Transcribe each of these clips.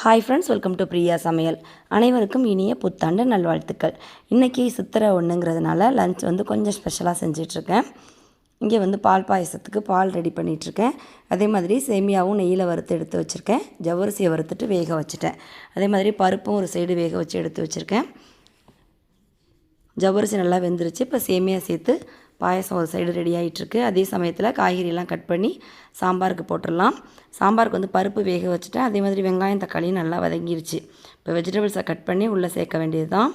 Hi friends, welcome to Priya சமையல். அனைவருக்கும் இனிய புத்தாண்டு நல்வாழ்த்துக்கள். இன்றைக்கி சித்திரை ஒன்றுங்கிறதுனால லஞ்ச் கொஞ்சம் ஸ்பெஷலாக செஞ்சிட்ருக்கேன். இங்கே பால் பாயசத்துக்கு பால் ரெடி பண்ணிகிட்ருக்கேன். அதே மாதிரி சேமியாவும் நெய்யில் வறுத்து எடுத்து வச்சுருக்கேன். ஜவ்வரிசியை வறுத்துட்டு வேக வச்சுட்டேன். அதே மாதிரி பருப்பும் ஒரு சைடு வேக வச்சு எடுத்து வச்சுருக்கேன். ஜவ்வரிசி நல்லா வெந்துருச்சு. இப்போ சேமியா சேர்த்து பாயசம் ஒரு சைடு ரெடி ஆகிட்டுருக்கு. அதே சமயத்தில் காய்கறியெல்லாம் கட் பண்ணி சாம்பாருக்கு போட்டுடலாம். சாம்பாருக்கு பருப்பு வேக வச்சுட்டேன். அதே மாதிரி வெங்காயம் தக்காளியும் நல்லா வதங்கிருச்சு. இப்போ வெஜிடபிள்ஸை கட் பண்ணி உள்ளே சேர்க்க வேண்டியது தான்.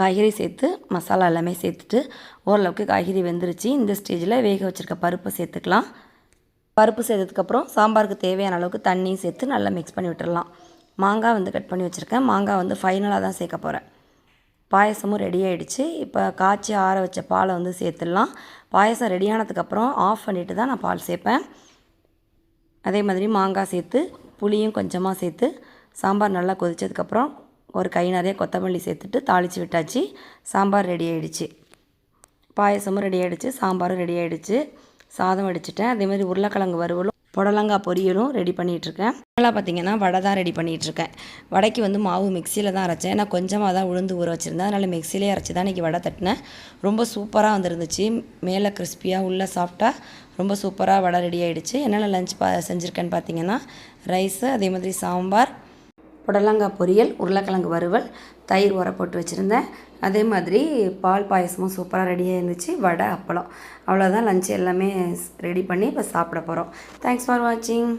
காய்கறி சேர்த்து மசாலா எல்லாமே சேர்த்துட்டு ஓரளவுக்கு காய்கறி வெந்துருச்சு. இந்த ஸ்டேஜில் வேக வச்சுருக்க பருப்பை சேர்த்துக்கலாம். பருப்பு சேர்த்ததுக்கப்புறம் சாம்பாருக்கு தேவையான அளவுக்கு தண்ணியும் சேர்த்து நல்லா மிக்ஸ் பண்ணி விட்டுடலாம். மாங்காய் கட் பண்ணி வச்சுருக்கேன். மாங்காய் ஃபைனலாக தான் சேர்க்க போகிறேன். பாயசமும் ரெடி ஆகிடுச்சு. இப்போ காய்ச்சி ஆற வச்ச பாலை சேர்த்துடலாம். பாயசம் ரெடியானதுக்கப்புறம் ஆஃப் பண்ணிவிட்டு தான் நான் பால் சேர்ப்பேன். அதே மாதிரி மாங்காய் சேர்த்து புளியும் கொஞ்சமாக சேர்த்து சாம்பார் நல்லா கொதித்ததுக்கப்புறம் ஒரு கை நிறைய கொத்தமல்லி சேர்த்துட்டு தாளித்து விட்டாச்சு. சாம்பார் ரெடி ஆகிடுச்சு. பாயசமும் ரெடி ஆகிடுச்சு. சாம்பாரும் ரெடி ஆகிடுச்சு. சாதம் வடிச்சிட்டேன். அதே மாதிரி உருளைக்கிழங்கு வறுவலும் புடலங்காய் பொரியலும் ரெடி பண்ணிகிட்ருக்கேன். நல்லா பார்த்திங்கன்னா வடை தான் ரெடி பண்ணிகிட்ருக்கேன். வடைக்கு மாவு மிக்சியில் தான் அரைச்சேன். நான் கொஞ்சமாக தான் உளுந்து ஊற வச்சுருந்தேன். அதனால் மிக்சிலே அரைச்சி தான் இன்றைக்கி வடை தட்டினேன். ரொம்ப சூப்பராக வந்துருந்துச்சு. மேலே கிறிஸ்பியாக உள்ளே சாஃப்டாக ரொம்ப சூப்பராக வடை ரெடி ஆகிடுச்சு. என்னென்ன லஞ்ச் செஞ்சுருக்கேன்னு பார்த்தீங்கன்னா ரைஸு, அதே மாதிரி சாம்பார், புடலங்காய் பொரியல், உருளைக்கிழங்கு வறுவல், தயிர் உர போட்டு வச்சுருந்தேன். அதே மாதிரி பால் பாயசமும் சூப்பராக ரெடியாக இருந்துச்சு. வடை, அப்பளம், அவ்வளோதான் லஞ்ச் எல்லாமே ரெடி பண்ணி இப்போ சாப்பிட போகிறோம். தேங்க்ஸ் ஃபார் வாட்சிங்.